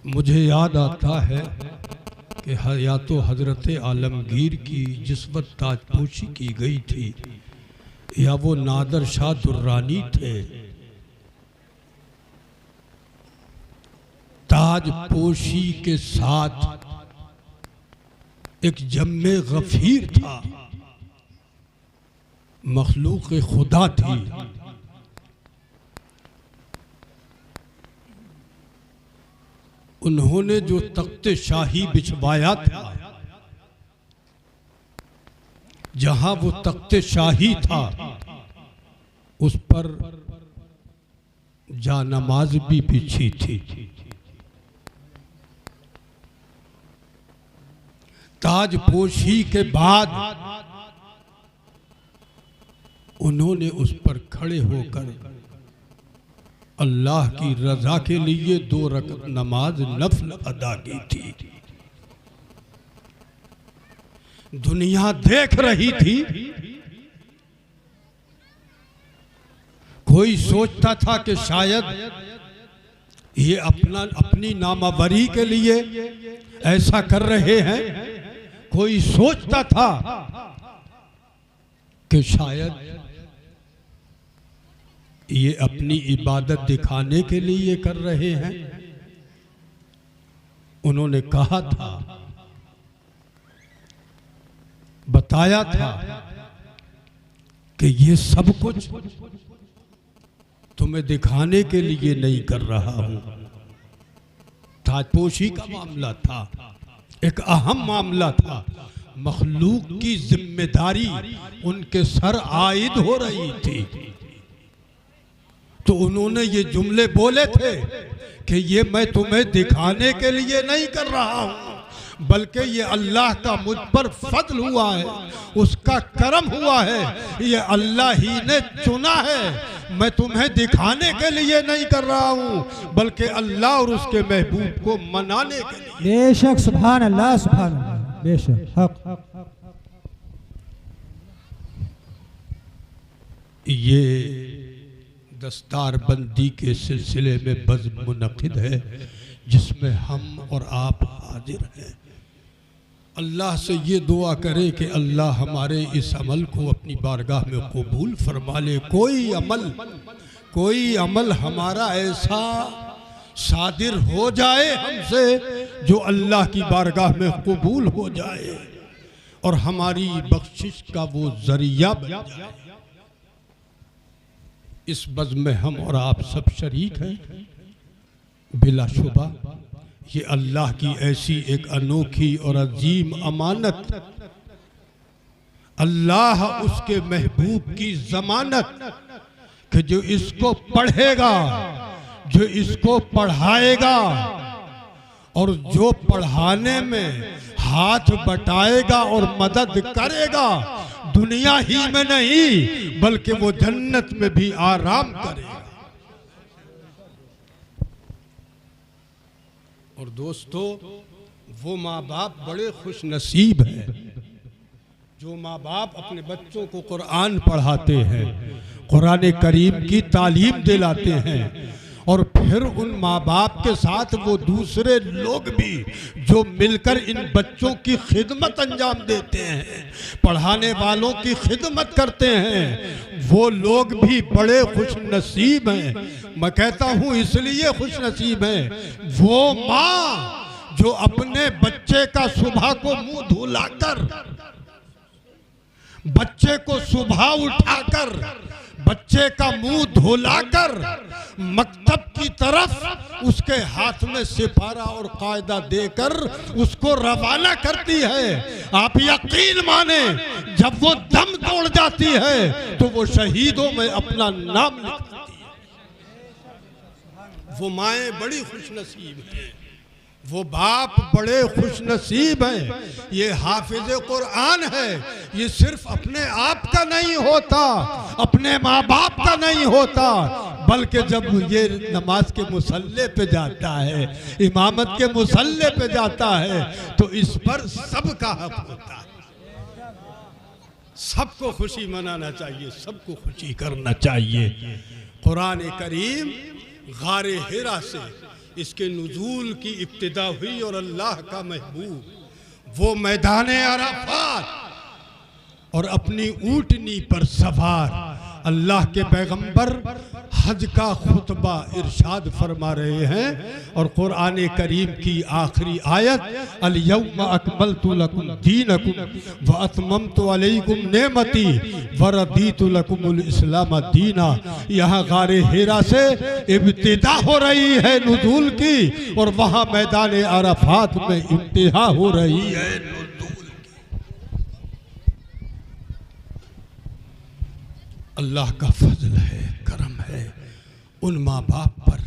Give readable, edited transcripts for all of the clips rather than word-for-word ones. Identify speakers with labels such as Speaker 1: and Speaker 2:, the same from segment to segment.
Speaker 1: मुझे याद आता है कि या तो हज़रत आलमगीर की जिस वक्त ताजपोशी की गई थी या वो नादर शाह दुर्रानी थे। ताजपोशी के साथ एक जम्मे गफीर था, मखलूक खुदा थी। उन्होंने जो तख्ते शाही बिछवाया था, जहां वो तख्ते शाही था उस पर जानमाज भी बिछी थी। ताजपोशी के बाद उन्होंने उस पर खड़े होकर अल्लाह की रजा के लिए 2 रकअत नमाज नफल अदा की थी। दुनिया देख रही थी। कोई सोचता था कि शायद ये अपनी नामावरी के लिए ऐसा कर रहे हैं। कोई सोचता था कि शायद ये अपनी इबादत दिखाने के लिए कर रहे हैं। उन्होंने कहा था, बताया था कि ये सब कुछ तुम्हें दिखाने के लिए नहीं कर रहा हूं। ताजपोशी का मामला था, एक अहम मामला था। मखलूक की जिम्मेदारी उनके सर आयद हो रही थी। तो उन्होंने ये जुमले बोले थे कि ये मैं तुम्हें दिखाने के लिए नहीं कर रहा हूं, बल्कि ये अल्लाह का मुझ पर फजल हुआ है, उसका करम हुआ है, ये अल्लाह ही ने चुना है। मैं तुम्हें दिखाने के लिए नहीं कर रहा हूं, बल्कि अल्लाह और उसके महबूब को मनाने के लिए।
Speaker 2: बेशक, सुभान अल्लाह, सुभान अल्लाह, बेशक हक।
Speaker 1: ये दस्तार बंदी के सिलसिले में बज़्म मुनक़िद है, जिसमें हम और आप हाजिर हैं। अल्लाह से ये दुआ करें कि अल्लाह हमारे इस अमल को अपनी बारगाह में कबूल फरमा ले। कोई अमल हमारा ऐसा सादिर हो जाए हमसे जो अल्लाह की बारगाह में कबूल हो जाए और हमारी बख्शिश का वो जरिया बन जाए। इस बज़्म में हम और आप सब शरीक हैं। बिलाशुबा ये अल्लाह की ऐसी एक अनोखी और अजीम अमानत, अल्लाह उसके महबूब की जमानत कि जो इसको पढ़ेगा, जो इसको पढ़ाएगा और जो पढ़ाने में हाथ बटाएगा और मदद करेगा, दुनिया ही में नहीं बल्कि वो जन्नत में भी आराम करेगा। और दोस्तों, वो माँ बाप बड़े खुश नसीब हैं जो माँ बाप अपने बच्चों को कुरान पढ़ाते हैं, कुरान करीम की तालीम दिलाते हैं, और फिर उन माँ बाप के साथ वो दूसरे लोग भी जो मिलकर इन बच्चों की खिदमत अंजाम देते हैं, पढ़ाने वालों की खिदमत करते हैं, वो लोग भी बड़े खुश नसीब हैं। मैं कहता हूँ इसलिए खुश नसीब हैं वो माँ जो अपने बच्चे का सुबह को मुंह धुलाकर, बच्चे को सुबह उठाकर, बच्चे का मुंह धुलाकर मकतब की तरफ उसके हाथ में सिपारा और कायदा देकर उसको रवाना करती है। आप यकीन माने, जब वो दम तोड़ जाती है तो वो शहीदों में अपना नाम लिखती है। वो माएँ बड़ी खुश नसीब हैं, वो बाप बड़े खुश नसीब हैं। ये हाफिज कुरान है, ये सिर्फ अपने आप का नहीं होता, अपने माँ बाप का नहीं होता, बल्कि जब ये नमाज के मुसल्ले पे जाता है, इमामत के मुसल्ले पे जाता है, तो इस पर सबका हक होता है। सबको खुशी मनाना चाहिए, सबको खुशी करना चाहिए। कुरान करीम गारे हिरा से इसके नुज़ूल की इब्तिदा हुई और अल्लाह का महबूब वो मैदान अराफात और अपनी ऊँटनी पर सवार अल्लाह के पैगंबर हज का खुतबा इरशाद फरमा रहे हैं और कुरान करीम की आखिरी आयत अल यौम अकमलतु लकुम दीनकुम व अतममतु अलैकुम नेमती व रदीतु लकुमुल इस्लाम दीना। यहाँ गारे हिरा से इब्तिदा हो रही है नुज़ूल की और वहाँ मैदान अराफात में इंतहा हो रही है नुज़ूल की। अल्लाह का फजल है, करम है उन माँ बाप पर।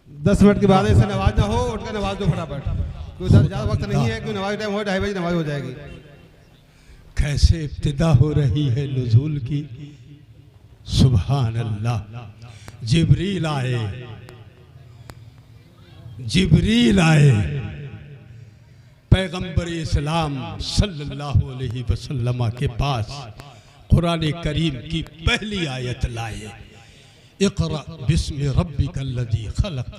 Speaker 3: 10 मिनट के बाद ऐसे नमाज ना हो, उठ कर नमाज दो फटाफट, क्योंकि ज़्यादा वक्त नहीं है, क्योंकि नमाज टाइम हो 2:30 बजे नमाज हो जाएगी।
Speaker 1: कैसे इब्तिदा हो रही है नुज़ूल की, सुभान अल्लाह। जिब्रील आए पैगंबर इस्लाम सल्लल्लाहु अलैहि वसल्लम के पास कुरान करीम की पहली आयत लाए, इक़रा बिस्मि रब्बिकल्लज़ी खलक़।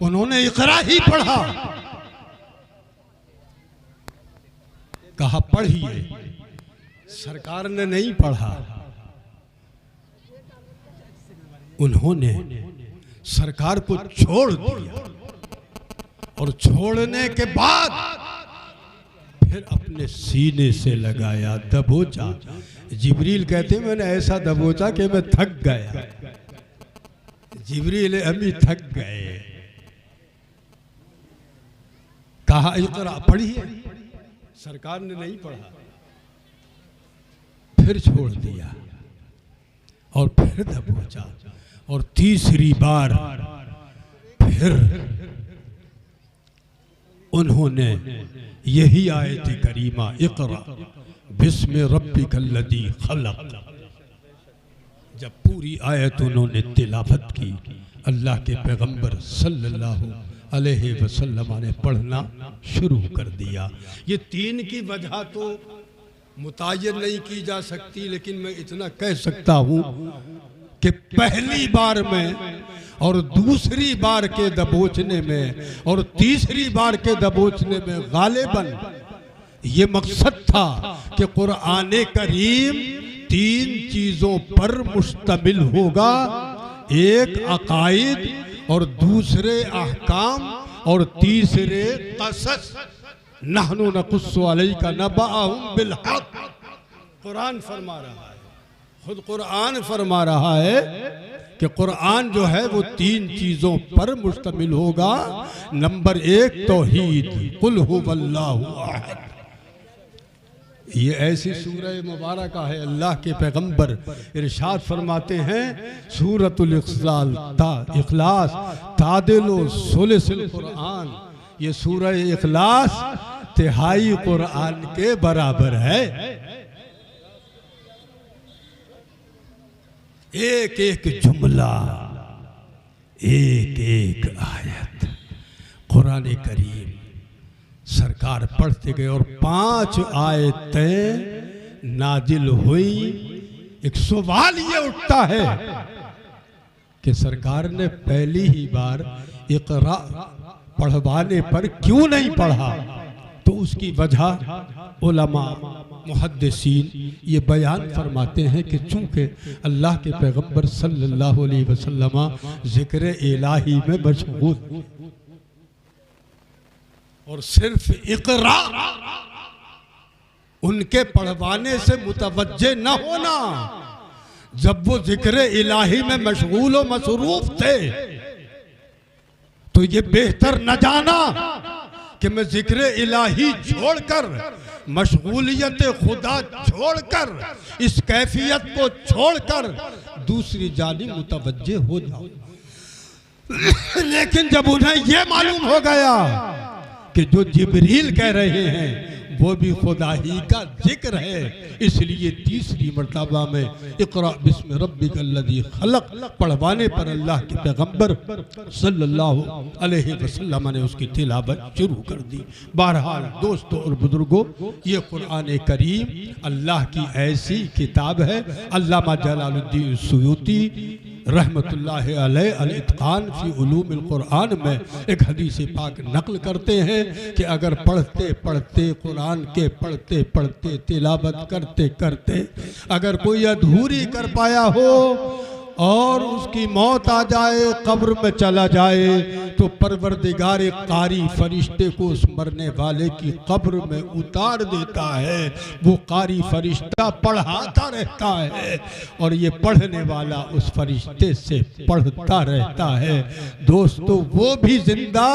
Speaker 1: उन्होंने इक़रा ही पढ़ा, कहा पढ़िए, सरकार ने नहीं पढ़ा। उन्होंने सरकार को छोड़ दिया और छोड़ने के बाद फिर अपने सीने से लगाया, दबोचा। जिब्रील कहते मैंने ऐसा दबोचा कि मैं थक गया। जिब्रील अभी थक गए, कहा इक़रा पढ़िए, सरकार ने नहीं पढ़ा, फिर छोड़ दिया और फिर दबोचा और तीसरी बार फिर उन्होंने यही आयत करीमा इक़रा बिस्मि रब्बिकल्लज़ी खलक़। जब पूरी आयत उन्होंने तिलावत की, अल्लाह के पैगंबर सल्लल्लाहु अलैहि वसल्लम ने पढ़ना शुरू कर दिया। ये 3 की वजह तो मुतय्यन नहीं की जा सकती, लेकिन मैं इतना कह सकता हूँ कि पहली बार में और दूसरी बार के दबोचने में और तीसरी बार के दबोचने में गालिबन ये मकसद था कि कुरान करीम 3 चीज़ों पर मुश्तमिल होगा, एक अकाइद और दूसरे अहकाम और तीसरे क़सस। नहनु नक़ुस्सु अलैका नबअहुम बिल हक़। कुरान फरमा रहा है, खुद कुरान फरमा रहा है कि कुरान जो है वो 3 चीज़ों पर मुश्तमिल होगा। नंबर 1 तौहीद, कुल हुवल्लाहु अहद। ये ऐसी सूरह मुबारक है, अल्लाह के पैगंबर इरशाद फरमाते हैं सूरतुल इखलास तादिलु सुलुसल कुरान। ये सूरह इखलास 3/4 कुरान के बराबर है। एक एक जुमला, एक एक आयत कुरान करीम सरकार पढ़ते गए और 5 आयतें नाजिल हुई। एक सवाल ये उठता है कि सरकार ने पहली ही बार इक़रा पढ़वाने पर क्यों नहीं पढ़ा? तो उसकी वजह उलमा मुहद्दिसीन ये बयान फरमाते हैं कि चूँकि अल्लाह के पैगंबर सल्लल्लाहु अलैहि वसल्लम ज़िक्र इलाही में मशगूल और सिर्फ इक़रा उनके पढ़वाने से मुतवज्जे न होना, जब वो ज़िक्र इलाही में मशगूल व मसरूफ थे तो ये बेहतर न जाना कि मैं ज़िक्र इलाही छोड़कर, मशगूलियत खुदा छोड़कर, इस कैफियत को छोड़कर दूसरी जानिब मुतवज्जे हो जाऊं। लेकिन जब उन्हें यह मालूम हो गया कि जो जिब्रील कह रहे हैं वो भी खुदा ही का जिक्र है, इसलिए तीसरी मर्तबा में इक़रा बिस्मि रब्बिकल्लज़ी खलक़ पढ़वाने पर अल्लाह के पैगंबर सल्लल्लाहु अलैहि वसल्लम ने उसकी तिलावत शुरू कर दी। बहरहाल दोस्तों और बुजुर्गों, ये कुरान करीम अल्लाह की ऐसी किताब है। अल्लामा जलालुद्दीन सुयूती रहमतुल्लाह अलैह अल-इत्कान फी उलूमिल कुरान में एक हदीस पाक नकल करते हैं कि अगर पढ़ते पढ़ते कुरान के पढ़ते पढ़ते तिलावत करते करते अगर कोई अधूरी कर पाया हो और उसकी मौत आ जाए, कब्र में चला जाए, तो परवरदिगार कारी फरिश्ते को उस मरने वाले की कब्र में उतार देता है। वो कारी फरिश्ता पढ़ाता रहता है और ये पढ़ने वाला उस फरिश्ते से पढ़ता रहता है। दोस्तों, वो भी जिंदा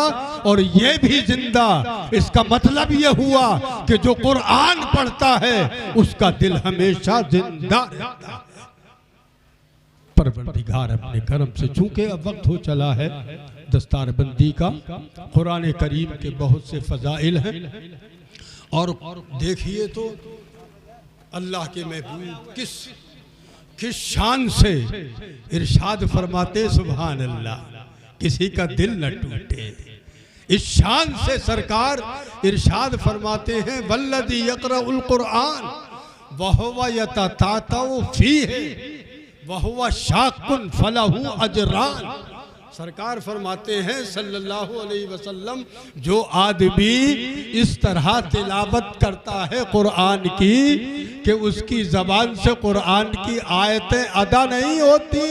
Speaker 1: और ये भी जिंदा। इसका मतलब ये हुआ कि जो कुरान पढ़ता है उसका दिल हमेशा जिंदा रहता है। परवरदिगार अपने करम से, चूंकि अब वक्त हो चला है दस्तार बंदी का, कुरान करीम के बहुत से फजाइल हैं और देखिए तो अल्लाह के महबूब किस शान से इरशाद फरमाते, सुभान अल्लाह, किसी का दिल न टूटे। इस शान से सरकार इरशाद फरमाते हैं, वल्लज़ी यक़रउल कुरआन वहुवा यततातउ फीहि वहुवा शाकुन फलहु अजरान। सरकार फरमाते हैं सल्लल्लाहु अलैहि वसल्लम, जो आदमी इस तरह तिलावत करता है कुरान की कि उसकी ज़बान से कुरान की आयतें अदा नहीं होती,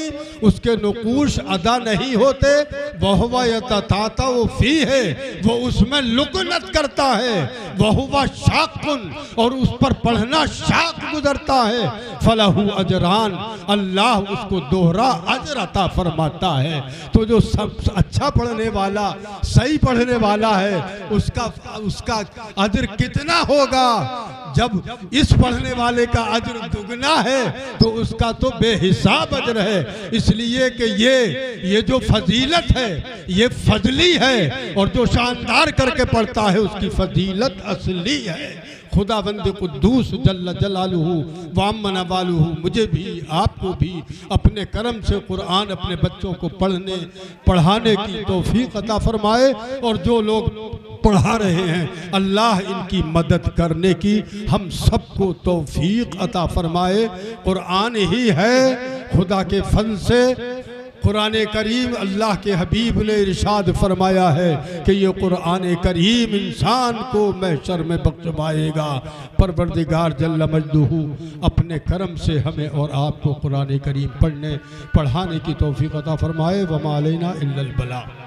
Speaker 1: उसके नुकूश अदा नहीं होते, वहुवा यततातउ फीहि, वो उसमें लुकनत करता है, वहुवा शाकुन, और उस पर पढ़ना शाक गुजरता है, फलहु अजरान, अल्लाह उसको दोहरा अजर अता फरमाता है। तो जो सब अच्छा पढ़ने वाला, सही पढ़ने वाला है, उसका अजर कितना होगा। जब इस पढ़ने वाले का अजर दुगना है तो उसका तो बेहिसाब अजर है। इसलिए कि ये जो फजीलत है ये फजली है, और जो शानदार करके पढ़ता है उसकी फजीलत असली है। खुदावंद कुद्दूस जल्ल जलालुहु वाम्मन वालुहु मुझे भी आपको भी अपने करम से कुरान अपने बच्चों को पढ़ाने की तौफीक अता फरमाए, और जो लोग पढ़ा रहे हैं अल्लाह इनकी मदद करने की हम सबको तौफीक अता फरमाए। कुरान ही है खुदा के फल से। कुरान करीम, अल्लाह के हबीब ने इरशाद फरमाया है कि ये कुरान करीम इंसान को महशर में बख्शवाएगा। परवरदिगार जल्ल मजदूहू अपने करम से हमें और आपको कुरान करीम पढ़ाने की तौफीक अता फरमाए। वमा अलैना इल्लल बलाग।